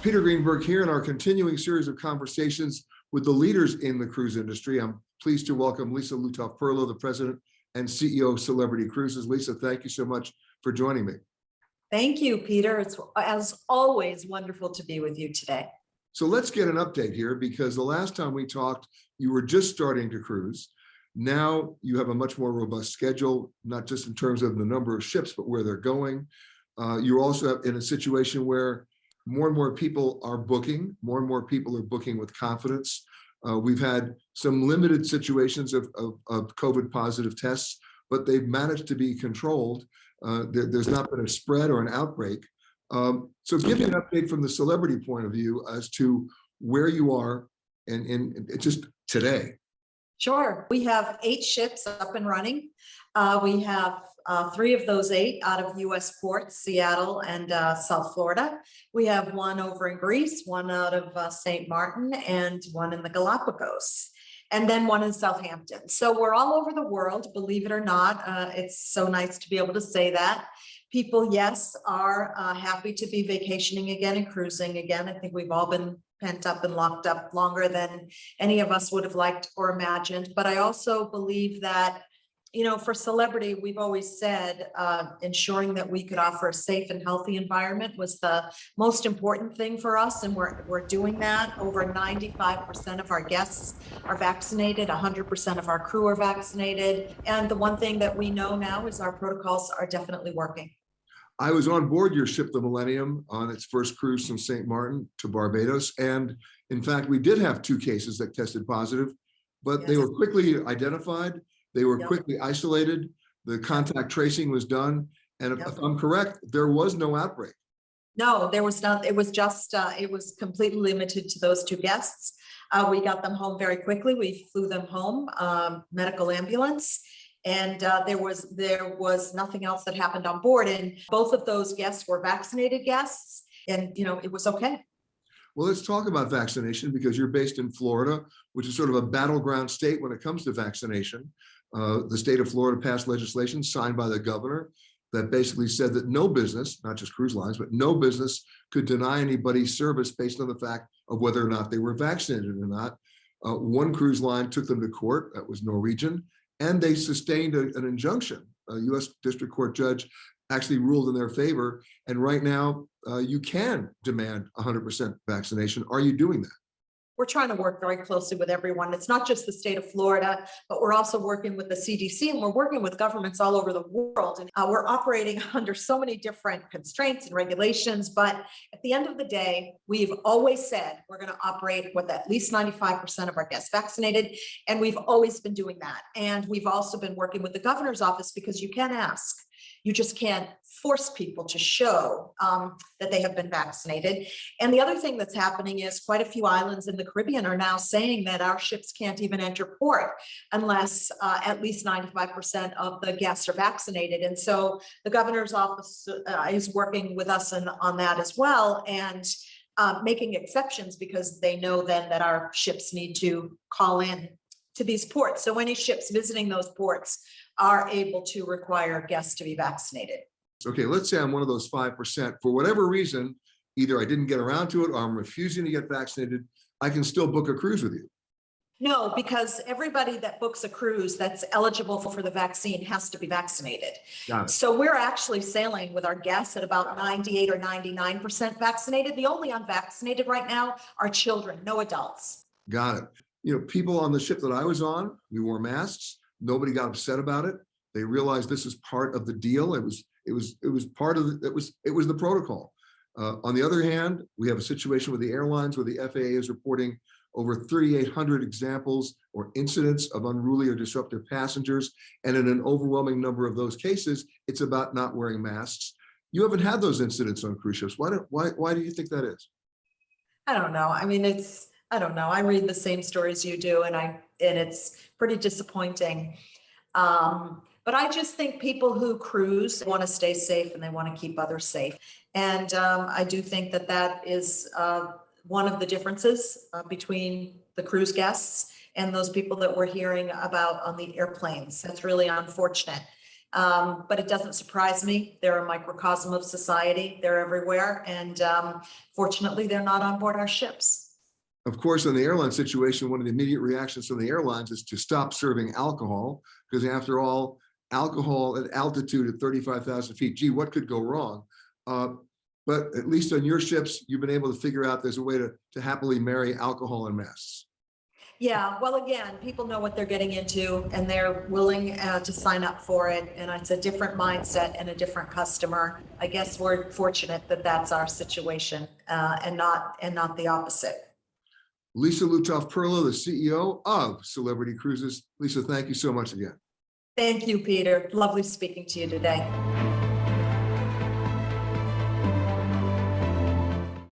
Peter Greenberg here in our continuing series of conversations with the leaders in the cruise industry. I'm pleased to welcome Lisa Lutoff-Perlo, the president and CEO of Celebrity Cruises. Lisa, thank you so much for joining me. Thank you, Peter. It's, as always, wonderful to be with you today. So let's get an update here, because the last time we talked, you were just starting to cruise. Now you have a much more robust schedule, not just in terms of the number of ships, but where they're going. You're also in a situation where more and more people are booking, more and more people are booking with confidence. We've had some limited situations of COVID positive tests, but they've managed to be controlled. There's not been a spread or an outbreak. So give me an update from the Celebrity point of view as to where you are and just today. Sure. We have 8 ships up and running. We have 3 of those 8 out of U.S. ports, Seattle and South Florida. We have 1 over in Greece, 1 out of St. Martin, and 1 in the Galapagos, and then 1 in Southampton. So we're all over the world, believe it or not. It's so nice to be able to say that. People, yes, are happy to be vacationing again and cruising again. I think we've all been pent up and locked up longer than any of us would have liked or imagined. But I also believe that, you know, for Celebrity, we've always said ensuring that we could offer a safe and healthy environment was the most important thing for us. And we're doing that. Over 95% of our guests are vaccinated, 100% of our crew are vaccinated. And the one thing that we know now is our protocols are definitely working. I was on board your ship, the Millennium, on its first cruise from St. Martin to Barbados. And in fact, we did have 2 cases that tested positive, but they were quickly identified. They were quickly isolated. The contact tracing was done. And if I'm correct, there was no outbreak. No, there was not. It was just, it was completely limited to those 2 guests. We got them home very quickly. We flew them home, medical ambulance. And there was nothing else that happened on board. And both of those guests were vaccinated guests. And, you know, it was okay. Well, let's talk about vaccination, because you're based in Florida, which is sort of a battleground state when it comes to vaccination. The state of Florida passed legislation signed by the governor that basically said that no business, not just cruise lines, but no business could deny anybody service based on the fact of whether or not they were vaccinated or not. One cruise line took them to court, that was Norwegian, and they sustained an injunction. A U.S. District Court judge actually ruled in their favor. And right now, you can demand 100% vaccination. Are you doing that? We're trying to work very closely with everyone. It's not just the state of Florida, but we're also working with the CDC, and we're working with governments all over the world. And we're operating under so many different constraints and regulations. But at the end of the day, we've always said we're going to operate with at least 95% of our guests vaccinated. And we've always been doing that. And we've also been working with the governor's office, because you can ask. You just can't force people to show that they have been vaccinated. And the other thing that's happening is quite a few islands in the Caribbean are now saying that our ships can't even enter port unless at least 95% of the guests are vaccinated. And so the governor's office is working with us on that as well, and making exceptions, because they know then that our ships need to call in to these ports. So any ships visiting those ports are able to require guests to be vaccinated. Okay, let's say I'm one of those 5%. For whatever reason, either I didn't get around to it or I'm refusing to get vaccinated, I can still book a cruise with you. No, because everybody that books a cruise that's eligible for the vaccine has to be vaccinated. So we're actually sailing with our guests at about 98 or 99% vaccinated. The only unvaccinated right now are children, no adults. Got it. You know, people on the ship that I was on, we wore masks. Nobody got upset about it. They realized this is part of the deal. It was part of it was the protocol. On the other hand, we have a situation with the airlines where the FAA is reporting over 3,800 examples or incidents of unruly or disruptive passengers, and in an overwhelming number of those cases, it's about not wearing masks. You haven't had those incidents on cruise ships. Why do you think that is? I don't know. I mean, I don't know. I read the same stories you do, and it's pretty disappointing. But I just think people who cruise want to stay safe and they want to keep others safe. And I do think that is one of the differences between the cruise guests and those people that we're hearing about on the airplanes. That's really unfortunate. But it doesn't surprise me. They're a microcosm of society. They're everywhere. And fortunately, they're not on board our ships. Of course, in the airline situation, one of the immediate reactions from the airlines is to stop serving alcohol, because after all, alcohol at altitude at 35,000 feet, gee, what could go wrong? But at least on your ships, you've been able to figure out there's a way to happily marry alcohol and masks. Yeah, well, again, people know what they're getting into and they're willing to sign up for it. And it's a different mindset and a different customer. I guess we're fortunate that that's our situation and not the opposite. Lisa Lutoff-Perlo, the CEO of Celebrity Cruises. Lisa, thank you so much again. Thank you, Peter. Lovely speaking to you today.